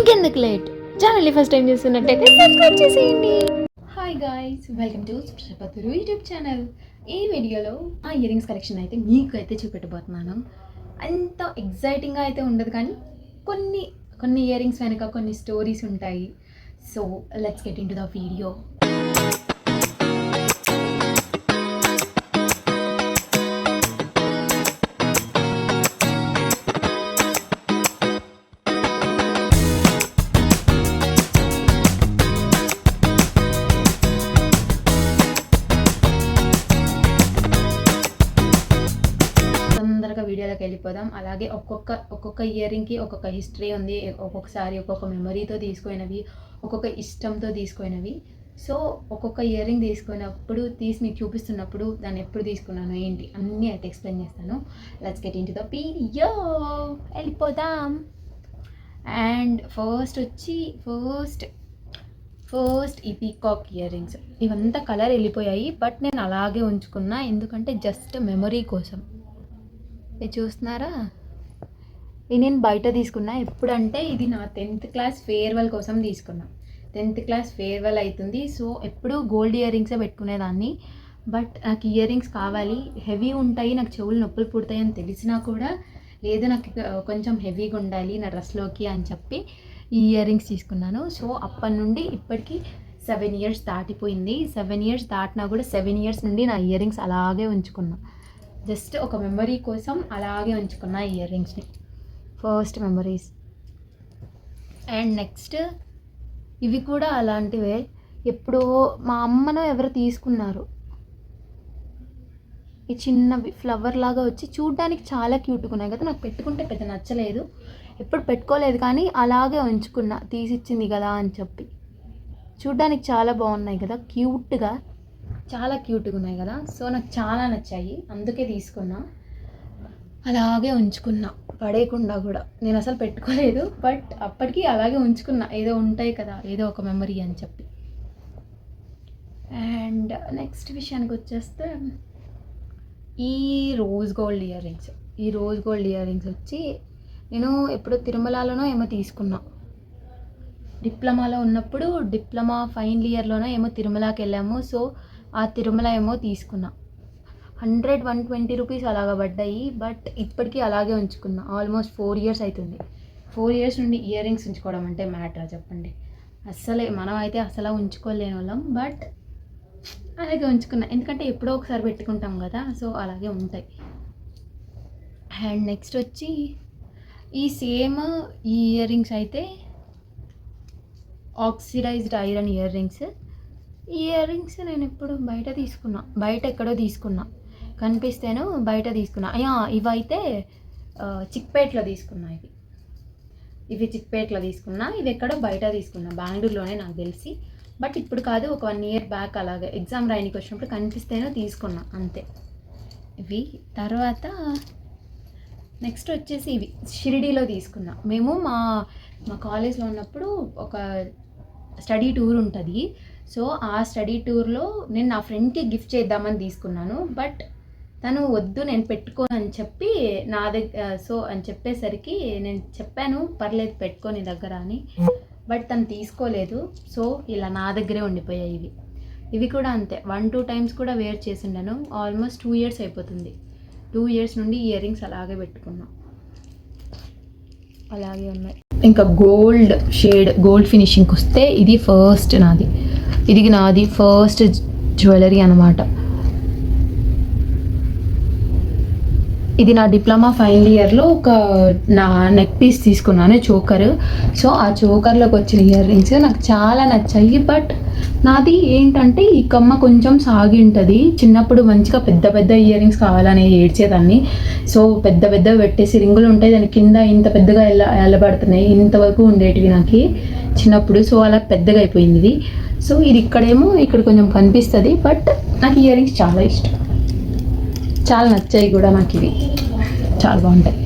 ఇంకెందుకు లేట్, ఛానల్ని first time చూస్తున్నట్టయితే సబ్స్క్రైబ్ చేసేయండి. హాయ్ గాయ్స్, వెల్కమ్ టు సుప్రపతురు యూట్యూబ్ ఛానల్. ఈ వీడియోలో ఆ ఇయర్ రింగ్స్ కలెక్షన్ అయితే మీకు అయితే చూపెట్టబోతున్నాను. అంత ఎగ్జైటింగ్గా అయితే ఉండదు, కానీ కొన్ని కొన్ని ఇయర్ రింగ్స్ వెనక కొన్ని స్టోరీస్ ఉంటాయి. So let's get in to the video. వీడియోలోకి వెళ్ళిపోదాం. అలాగే ఒక్కొక్క ఇయర్ రింగ్కి ఒక్కొక్క హిస్టరీ ఉంది. ఒక్కొక్కసారి ఒక్కొక్క మెమరీతో తీసుకున్నవి, ఒక్కొక్క ఇష్టంతో తీసుకున్నవి. సో ఒక్కొక్క ఇయర్ రింగ్ తీసుకున్నప్పుడు మీకు చూపిస్తున్నప్పుడు దాన్ని ఎప్పుడు తీసుకున్నాను ఏంటి అన్నీ అయితే ఎక్స్ప్లెయిన్ చేస్తాను. Let's get in to the video, వెళ్ళిపోదాం. అండ్ ఫస్ట్ ఈ పీకాక్ ఇయర్ రింగ్స్, ఇవంతా కలర్ వెళ్ళిపోయాయి, బట్ నేను అలాగే ఉంచుకున్నా ఎందుకంటే జస్ట్ మెమరీ కోసం. ఇది చూస్తున్నారా, ఇది నేను బయట తీసుకున్నా. ఎప్పుడంటే ఇది నా 10th క్లాస్ ఫేర్వెల్ కోసం తీసుకున్నా. 10th క్లాస్ ఫేర్వెల్ అవుతుంది. సో ఎప్పుడు గోల్డ్ ఇయర్ రింగ్సే పెట్టుకునేదాన్ని, బట్ నాకు ఇయర్ రింగ్స్ కావాలి, హెవీ ఉంటాయి, నాకు చెవులు నొప్పులు పుడతాయి అని తెలిసినా కూడా లేదు, నాకు కొంచెం హెవీగా ఉండాలి నా డ్రెస్లోకి అని చెప్పి ఈ ఇయర్ రింగ్స్ తీసుకున్నాను. సో అప్పటి నుండి ఇప్పటికి 7 years దాటిపోయింది. 7 years దాటినా కూడా 7 years నుండి నా ఇయర్ రింగ్స్ అలాగే ఉంచుకున్నా. జస్ట్ ఒక మెమరీ కోసం అలాగే ఉంచుకున్న ఇయర్ రింగ్స్ని, ఫస్ట్ మెమరీస్. అండ్ నెక్స్ట్ ఇవి కూడా అలాంటివే. ఎప్పుడో మా అమ్మనో ఎవరు తీసుకున్నారు, ఈ చిన్నవి ఫ్లవర్ లాగా వచ్చి చూడ్డానికి చాలా క్యూట్గా ఉన్నాయి కదా. నాకు పెట్టుకుంటే పెద్ద నచ్చలేదు, ఎప్పుడు పెట్టుకోలేదు, కానీ అలాగే ఉంచుకున్నా, తీసిచ్చింది కదా అని చెప్పి. చూడ్డానికి చాలా బాగున్నాయి కదా, క్యూట్గా, చాలా క్యూట్గా ఉన్నాయి కదా. సో నాకు చాలా నచ్చాయి, అందుకే తీసుకున్నా, అలాగే ఉంచుకున్నా, పడేయకుండా కూడా. నేను అసలు పెట్టుకోలేదు, బట్ అప్పటికి అలాగే ఉంచుకున్నా, ఏదో ఉంటాయి కదా, ఏదో ఒక మెమరీ అని చెప్పి. అండ్ నెక్స్ట్ విషయానికి వచ్చేస్తే ఈ రోజ్ గోల్డ్ ఇయర్ రింగ్స్ వచ్చి నేను ఎప్పుడో తిరుమలలోనో ఏమో తీసుకున్నా. డిప్లొమాలో ఉన్నప్పుడు, డిప్లొమా ఫైనల్ ఇయర్లోనో ఏమో తిరుమలకి వెళ్ళాము. సో ఆ తిరుమల ఏమో తీసుకున్నా. 100-120 రూపీస్ అలాగా పడ్డాయి, బట్ ఇప్పటికీ అలాగే ఉంచుకున్నా. ఆల్మోస్ట్ 4 years అవుతుంది. 4 years నుండి ఇయర్ రింగ్స్ ఉంచుకోవడం అంటే మ్యాటర్ చెప్పండి. అస్సలే మనం అయితే అసలు ఉంచుకోలేని వాళ్ళం, బట్ అలాగే ఉంచుకున్నా, ఎందుకంటే ఎప్పుడో ఒకసారి పెట్టుకుంటాం కదా. సో అలాగే ఉంటాయి. అండ్ నెక్స్ట్ వచ్చి ఈ సేమ్ ఈ ఇయర్ రింగ్స్ అయితే ఆక్సిడైజ్డ్ ఐరన్ ఇయర్ రింగ్స్ నేను ఇప్పుడు బయట ఎక్కడో తీసుకున్నా, కనిపిస్తేను బయట తీసుకున్నా. ఇవైతే చిక్పేట్లో తీసుకున్నా. ఇవి చిక్పేట్లో తీసుకున్నా, ఇవి ఎక్కడో బయట తీసుకున్నా, బెంగళూరులోనే నాకు తెలిసి. బట్ ఇప్పుడు కాదు, ఒక 1 year బ్యాక్ అలాగే ఎగ్జామ్ రాయనికి వచ్చినప్పుడు కనిపిస్తేనో తీసుకున్నా, అంతే. ఇవి తర్వాత నెక్స్ట్ వచ్చేసి ఇవి షిరిడీలో తీసుకున్నా. మేము మా కాలేజ్లో ఉన్నప్పుడు ఒక స్టడీ టూర్ ఉంటుంది. సో ఆ స్టడీ టూర్లో నేను నా ఫ్రెండ్కి గిఫ్ట్ చేద్దామని తీసుకున్నాను, బట్ తను వద్దు నేను పెట్టుకోను అని చెప్పి నా దగ్గర, సో అని చెప్పేసరికి నేను చెప్పాను పర్లేదు పెట్టుకో నీ దగ్గర అని, బట్ తను తీసుకోలేదు. సో ఇలా నా దగ్గరే ఉండిపోయాయి. ఇవి కూడా అంతే, 1-2 times కూడా వేర్ చేసిండాను. ఆల్మోస్ట్ 2 years అయిపోతుంది. 2 years నుండి ఇయర్ రింగ్స్ అలాగే పెట్టుకున్నా, అలాగే ఉన్నాయి. ఇంకా గోల్డ్ ఫినిషింగ్కి వస్తే ఇది నాది ఫస్ట్ జ్యువెలరీ అన్నమాట. ఇది నా డిప్లొమా ఫైనల్ ఇయర్లో నా నెక్ పీస్ తీసుకున్నాను, చోకర్. సో ఆ చోకర్లోకి వచ్చిన ఇయర్ రింగ్స్ నాకు చాలా నచ్చాయి. బట్ నాది ఏంటంటే ఈ కమ్మ కొంచెం సాగి ఉంటుంది. చిన్నప్పుడు మంచిగా పెద్ద ఇయర్ రింగ్స్ కావాలని ఏడ్చేదాన్ని. సో పెద్ద పెట్టేసి రింగులు ఉంటాయి, దాని కింద ఇంత పెద్దగా ఎల్లబడుతున్నాయి, ఇంతవరకు ఉండేటివి నాకు చిన్నప్పుడు. సో అలా పెద్దగా అయిపోయింది ఇది. సో ఇది ఇక్కడ కొంచెం కనిపిస్తుంది, బట్ నాకు ఇయర్ రింగ్స్ చాలా ఇష్టం, చాలా నచ్చాయి కూడా నాకు. ఇవి చాలా బాగుంటాయి.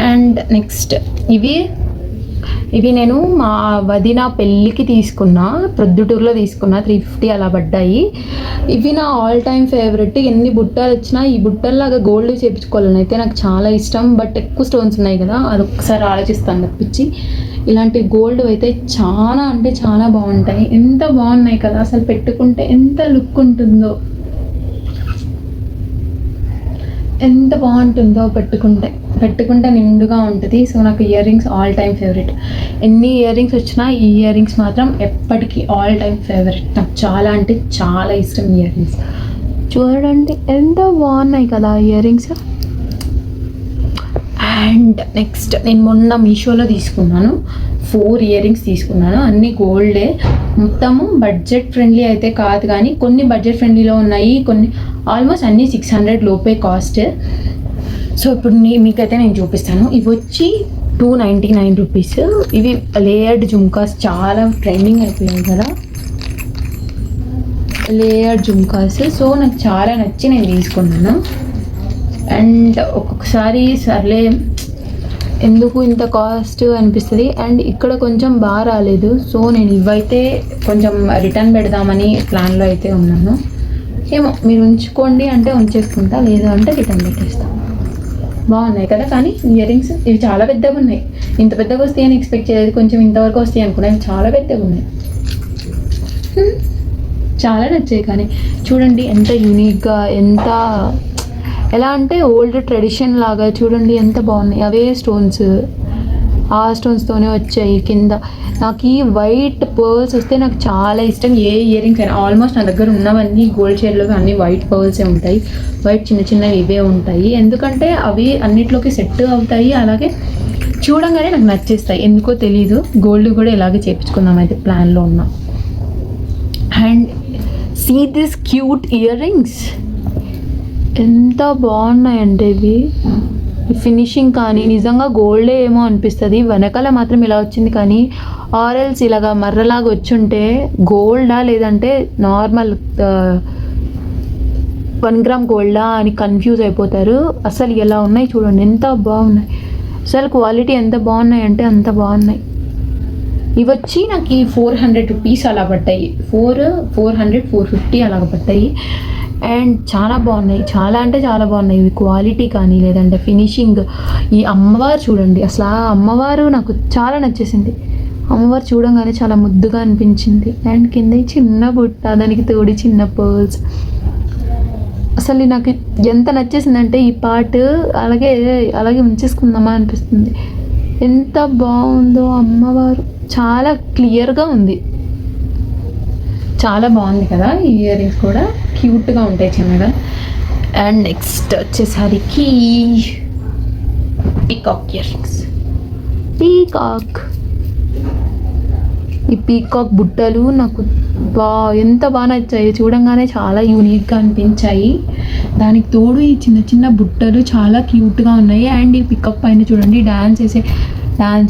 అండ్ నెక్స్ట్ ఇవి నేను మా వదిన పెళ్ళికి తీసుకున్నా, ప్రొద్దుటూరులో తీసుకున్నా, 350 అలా పడ్డాయి. ఇవి నా ఆల్ టైమ్ ఫేవరెట్. ఎన్ని బుట్టలు వచ్చినా ఈ బుట్టల్లాగా గోల్డ్ చేయించుకోవాలని అయితే నాకు చాలా ఇష్టం. బట్ ఎక్కువ స్టోన్స్ ఉన్నాయి కదా, అది ఒక్కసారి ఆలోచిస్తాను తప్పించి. ఇలాంటి గోల్డ్ అయితే చాలా అంటే చాలా బాగుంటాయి. ఎంత బాగున్నాయి కదా, అసలు పెట్టుకుంటే ఎంత లుక్ ఉంటుందో, ఎంత బాగుంటుందో. పెట్టుకుంటే నిండుగా ఉంటుంది. సో నాకు ear rings all time favourite. ఎన్ని ఇయర్ రింగ్స్ వచ్చినా ఈ ఇయర్ రింగ్స్ మాత్రం ఎప్పటికీ ఆల్ టైమ్ ఫేవరెట్. నాకు చాలా అంటే చాలా ఇష్టం ఇయర్ రింగ్స్. చూడండి ఎంత బాగున్నాయి కదా ఇయర్ రింగ్స్. అండ్ నెక్స్ట్ నేను మొన్న మీషోలో తీసుకున్నాను 4 ఇయర్ రింగ్స్ తీసుకున్నాను. అన్నీ గోల్డే, మొత్తము బడ్జెట్ ఫ్రెండ్లీ అయితే కాదు, కానీ కొన్ని బడ్జెట్ ఫ్రెండ్లీలో ఉన్నాయి, కొన్ని ఆల్మోస్ట్ అన్నీ 600 లోపే కాస్ట్. సో ఇప్పుడు మీకైతే నేను చూపిస్తాను. ఇవి వచ్చి 299 రూపీస్. ఇవి లేయర్డ్ జుమ్కాస్, చాలా ట్రెండింగ్ అయిపోయాయి కదా లేయర్డ్ జుమ్కాస్. సో నాకు చాలా నచ్చి నేను తీసుకున్నాను. అండ్ ఒక్కొక్కసారి సర్లే ఎందుకు ఇంత కాస్ట్ అనిపిస్తుంది. అండ్ ఇక్కడ కొంచెం బాగా రాలేదు, సో నేను ఇవైతే కొంచెం రిటర్న్ పెడదామని ప్లాన్లో అయితే ఉన్నాను. ఏమో మీరు ఉంచుకోండి అంటే ఉంచేసుకుంటా, లేదు అంటే రిటర్న్ పెట్టేస్తాను. బాగున్నాయి కదా, కానీ ఇయర్ రింగ్స్ ఇవి చాలా పెద్దగా ఉన్నాయి. ఇంత పెద్దగా వస్తాయి అని ఎక్స్పెక్ట్ చేయలేదు, కొంచెం ఇంతవరకు వస్తాయి అనుకున్నాను. చాలా పెద్దగా ఉన్నాయి, చాలా నచ్చాయి. కానీ చూడండి ఎంత యూనిక్గా, ఎంత ఎలా అంటే ఓల్డ్ ట్రెడిషన్ లాగా చూడండి ఎంత బాగున్నాయి. అవే స్టోన్స్, ఆ స్టోన్స్తోనే వచ్చాయి కింద. నాకు ఈ వైట్ పర్ల్స్ వస్తే నాకు చాలా ఇష్టం. ఏ ఇయర్ రింగ్స్ అయినా ఆల్మోస్ట్ నా దగ్గర ఉన్నవన్నీ గోల్డ్ షేడ్లో అన్నీ వైట్ పర్ల్సే ఉంటాయి. వైట్ చిన్న చిన్నవి ఇవే ఉంటాయి, ఎందుకంటే అవి అన్నిట్లోకి సెట్ అవుతాయి. అలాగే చూడంగానే నాకు నచ్చేస్తాయి, ఎందుకో తెలీదు. గోల్డ్ కూడా ఇలాగే చేయించుకుందాం అయితే ప్లాన్లో ఉన్నా. And see this cute earrings, ఎంత బాగున్నాయంటే ఇవి. ఫినిషింగ్ కానీ నిజంగా గోల్డే ఏమో అనిపిస్తుంది. వెనకాల మాత్రం ఇలా వచ్చింది, కానీ ఆరెల్స్ ఇలాగా మర్రలాగా వచ్చుంటే గోల్డా లేదంటే నార్మల్ 1 గ్రామ్ గోల్డా అని కన్ఫ్యూజ్ అయిపోతారు. అసలు ఎలా ఉన్నాయి చూడండి, ఎంత బాగున్నాయి. అసలు క్వాలిటీ ఎంత బాగున్నాయి అంటే అంత బాగున్నాయి. ఇవి వచ్చి నాకు 400 రూపీస్ అలా పడ్డాయి. 400 450 అలాగ పడ్డాయి. అండ్ చాలా బాగున్నాయి, చాలా అంటే చాలా బాగున్నాయి. ఇవి క్వాలిటీ కానీ లేదంటే ఫినిషింగ్. ఈ అమ్మవారు చూడండి, అసలు ఆ అమ్మవారు నాకు చాలా నచ్చేసింది. అమ్మవారు చూడంగానే చాలా ముద్దుగా అనిపించింది. అండ్ కింద చిన్న బుట్ట, దానికి తోడి చిన్న పర్ల్స్. అసలు నాకు ఎంత నచ్చేసిందంటే ఈ పార్ట్ అలాగే ఉంచేసుకుందామా అనిపిస్తుంది. ఎంత బాగుందో అమ్మవారు, చాలా క్లియర్గా ఉంది. చాలా బాగుంది కదా ఈ ఇయర్ రింగ్స్ కూడా, క్యూట్గా ఉంటాయి చిన్నగా. అండ్ నెక్స్ట్ వచ్చేసరికి పీకాక్ ఇయర్ రింగ్స్. ఈ పీకాక్ బుట్టలు నాకు ఎంత బాగా నచ్చాయి. చూడంగానే చాలా యూనిక్గా అనిపించాయి. దానికి తోడు ఈ చిన్న చిన్న బుట్టలు చాలా క్యూట్గా ఉన్నాయి. అండ్ ఈ పీకాక్ పైన చూడండి డాన్స్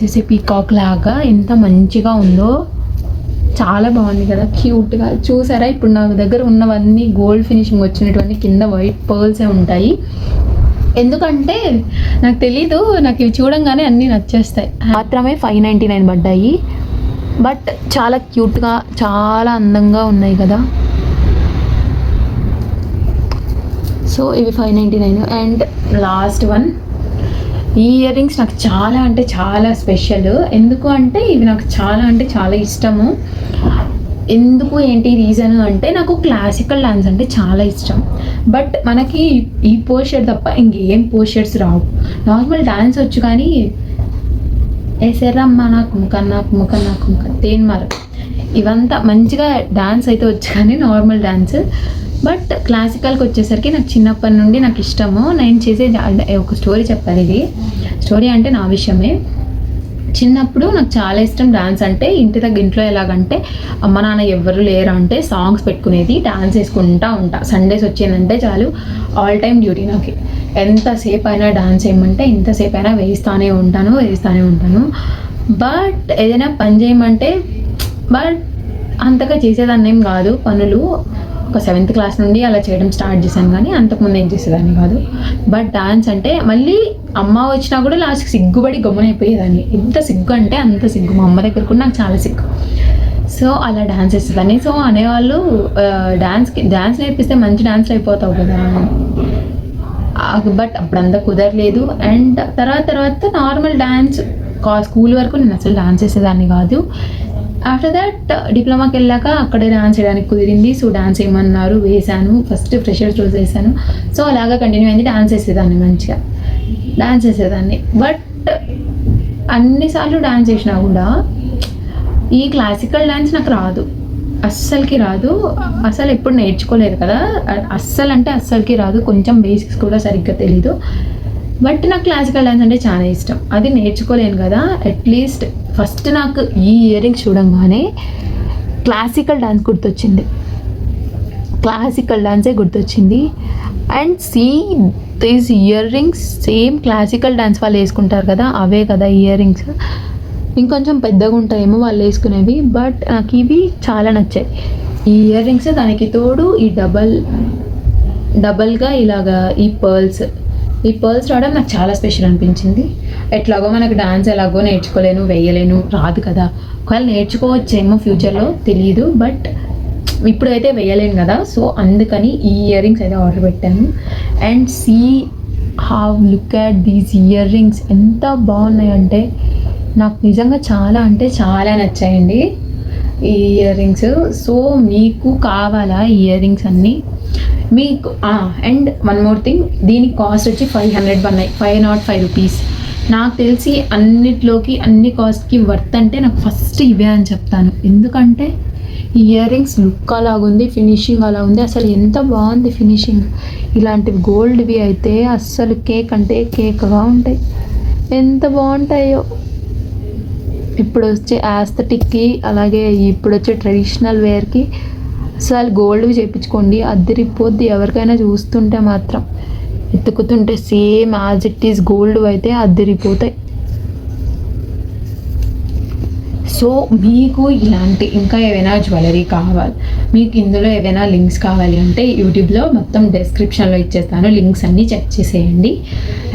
చేసే పీకాక్ లాగా ఎంత మంచిగా ఉందో. చాలా బాగుంది కదా, క్యూట్గా. చూసారా, ఇప్పుడు నా దగ్గర ఉన్నవన్నీ గోల్డ్ ఫినిషింగ్ వచ్చినటువంటి కింద వైట్ పర్ల్సే ఉంటాయి. ఎందుకంటే నాకు తెలీదు, నాకు ఇవి చూడంగానే అన్నీ నచ్చేస్తాయి. మాత్రమే 599 పడ్డాయి. బట్ చాలా క్యూట్గా, చాలా అందంగా ఉన్నాయి కదా. సో ఇవి 599. అండ్ లాస్ట్ వన్, ఈ ఇయర్ రింగ్స్ నాకు చాలా అంటే చాలా స్పెషల్. ఎందుకు అంటే ఇవి నాకు చాలా అంటే చాలా ఇష్టము. ఎందుకు ఏంటి రీజన్ అంటే నాకు క్లాసికల్ డాన్స్ అంటే చాలా ఇష్టం. బట్ మనకి ఈ పోస్చర్ తప్ప ఇంకేం పోస్చర్స్ రావు. నార్మల్ డాన్స్ వచ్చు, కానీ ఎసరమ్మ నాకు ముఖ తేన్మార ఇవంతా మంచిగా డాన్స్ అయితే వచ్చు, కానీ నార్మల్ డాన్స్. బట్ క్లాసికల్కి వచ్చేసరికి నాకు చిన్నప్పటి నుండి నాకు ఇష్టము. నేను చేసే ఒక స్టోరీ చెప్పాలి. ఇది స్టోరీ అంటే నా విషయమే. చిన్నప్పుడు నాకు చాలా ఇష్టం డాన్స్ అంటే. ఇంట్లో ఎలాగంటే అమ్మ నాన్న ఎవరు లేరు అంటే సాంగ్స్ పెట్టుకునేది, డాన్స్ వేసుకుంటూ ఉంటా. సండేస్ వచ్చిందంటే చాలు, ఆల్ టైమ్ డ్యూటీ నాకు. ఎంతసేపు అయినా డాన్స్ వేయమంటే ఎంతసేపు అయినా వేస్తూనే ఉంటాను. బట్ ఏదైనా పని చేయమంటే అంతగా చేసేదాన్ని ఏం కాదు పనులు. ఒక 7th క్లాస్ నుండి అలా చేయడం స్టార్ట్ చేశాను, కానీ అంతకుముందు ఏం చేసేదాన్ని కాదు. బట్ డాన్స్ అంటే మళ్ళీ అమ్మ వచ్చినా కూడా లాస్ట్కి సిగ్గుపడి గమ్మునైపోయేదాన్ని. ఎంత సిగ్గు అంటే అంత సిగ్గు, మా అమ్మ దగ్గర కూడా నాకు చాలా సిగ్గు. సో అలా డాన్స్ వేసేదాన్ని. సో అనేవాళ్ళు డాన్స్ నేర్పిస్తే మంచి డాన్స్ అయిపోతావు కదా, బట్ అప్పుడంతా కుదరలేదు. అండ్ తర్వాత నార్మల్ డ్యాన్స్ స్కూల్ వరకు నేను అసలు డాన్స్ వేసేదాన్ని కాదు. ఆఫ్టర్ దట్ డిప్లొమాకి వెళ్ళాక అక్కడే డాన్స్ వేయడానికి కుదిరింది. సో డాన్స్ ఏమన్నారు వేసాను, ఫస్ట్ ఫ్రెషర్స్ రోజు వేసాను. సో అలాగా కంటిన్యూ అయింది. డాన్స్ వేసేదాన్ని, మంచిగా డాన్స్ వేసేదాన్ని. బట్ అన్నిసార్లు డాన్స్ వేసినా కూడా ఈ క్లాసికల్ డ్యాన్స్ నాకు రాదు, అస్సలకి రాదు. అసలు ఎప్పుడు నేర్చుకోలేదు కదా, అస్సలకి రాదు. కొంచెం బేసిక్స్ కూడా సరిగ్గా తెలీదు. బట్ నాకు క్లాసికల్ డ్యాన్స్ అంటే చాలా ఇష్టం. అది నేర్చుకోలేను కదా, అట్లీస్ట్ ఫస్ట్ నాకు ఈ ఇయర్ రింగ్స్ చూడంగానే క్లాసికల్ డ్యాన్స్ గుర్తొచ్చింది, క్లాసికల్ డాన్సే గుర్తొచ్చింది. And see these earrings same classical dance వాళ్ళు వేసుకుంటారు కదా, అవే కదా ఇయర్ రింగ్స్. ఇంకొంచెం పెద్దగా ఉంటాయేమో వాళ్ళు వేసుకునేవి, బట్ నాకు ఇవి చాలా నచ్చాయి ఈ ఇయర్ రింగ్స్. దానికి తోడు ఈ డబల్గా ఇలాగా ఈ పర్ల్స్ రావడం నాకు చాలా స్పెషల్ అనిపించింది. ఎట్లాగో మనకు డాన్స్ ఎలాగో నేర్చుకోలేను, వేయలేను, రాదు కదా. ఒకవేళ నేర్చుకోవచ్చేమో ఫ్యూచర్లో తెలియదు, బట్ ఇప్పుడైతే వేయలేను కదా. సో అందుకని ఈ ఇయర్ రింగ్స్ అయితే ఆర్డర్ పెట్టాను. And see how look at these earrings, ఎంత బాగున్నాయంటే నాకు నిజంగా చాలా అంటే చాలా నచ్చాయండి ఈ ఇయర్ రింగ్స్. సో మీకు కావాలా ఇయర్ రింగ్స్ అన్నీ మీకు? అండ్ వన్ మోర్ థింగ్, దీని కాస్ట్ వచ్చి 500 పన్నాయి, 505 రూపీస్. నాకు తెలిసి అన్ని కాస్ట్కి వర్త్ అంటే నాకు ఫస్ట్ ఇవే అని చెప్తాను. ఎందుకంటే ఇయర్ రింగ్స్ లుక్ అలాగుంది, ఫినిషింగ్ అలా ఉంది, అసలు ఎంత బాగుంది ఫినిషింగ్. ఇలాంటివి గోల్డ్వి అయితే అస్సలు కేక్ అంటే కేక్గా ఉంటాయి, ఎంత బాగుంటాయో. ఇప్పుడు వచ్చే యాస్థెటిక్కి అలాగే ఇప్పుడు వచ్చే ట్రెడిషనల్ వేర్కి అసలు గోల్డ్వి చేయించుకోండి, అద్దరిపోద్ది. ఎవరికైనా చూస్తుంటే మాత్రం ఎత్తుకుతుంటే same as it is gold అయితే అద్దరిపోతాయి. సో మీకు ఇలాంటి ఇంకా ఏవైనా జ్యువెలరీ కావాలి, మీకు ఇందులో ఏవైనా లింక్స్ కావాలి అంటే యూట్యూబ్లో మొత్తం డిస్క్రిప్షన్లో ఇచ్చేస్తాను, లింక్స్ అన్నీ చెక్ చేసేయండి.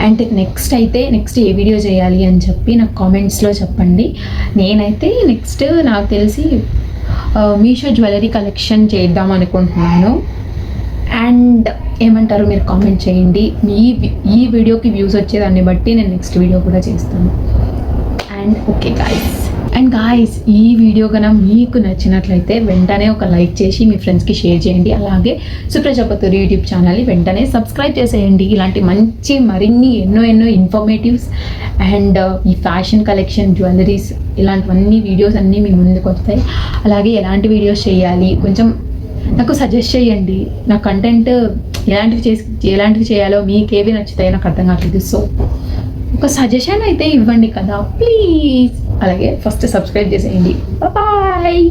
అండ్ నెక్స్ట్ ఏ వీడియో చేయాలి అని చెప్పి నాకు కామెంట్స్లో చెప్పండి. నేనైతే నెక్స్ట్ నాకు తెలిసి మీషో జ్యువెలరీ కలెక్షన్ చేద్దాం అనుకుంటున్నాను. అండ్ ఏమంటారు మీరు కామెంట్ చేయండి. ఈ వీడియోకి వ్యూస్ వచ్చేదాన్ని బట్టి నేను నెక్స్ట్ వీడియో కూడా చేస్తాను. అండ్ ఓకే గాయస్, ఈ వీడియో కన్నా మీకు నచ్చినట్లయితే వెంటనే ఒక లైక్ చేసి మీ ఫ్రెండ్స్కి షేర్ చేయండి. అలాగే సుప్రజాపతి యూట్యూబ్ ఛానల్ని వెంటనే సబ్స్క్రైబ్ చేసేయండి. ఇలాంటి మంచి మరిన్ని ఎన్నో ఇన్ఫర్మేటివ్స్ అండ్ ఈ ఫ్యాషన్ కలెక్షన్, జ్యువెలరీస్, ఇలాంటివన్నీ వీడియోస్ అన్నీ మీ ముందుకు వస్తాయి. అలాగే ఎలాంటి వీడియోస్ చేయాలి కొంచెం నాకు సజెస్ట్ చేయండి. నా కంటెంట్ ఎలాంటివి చేయాలో మీకేవి నచ్చుతాయో నాకు అర్థం కావట్లేదు. సో ఒక సజెషన్ అయితే ఇవ్వండి కదా ప్లీజ్. అలాగే ఫస్ట్ సబ్స్క్రైబ్ చేసేయండి. బాయ్.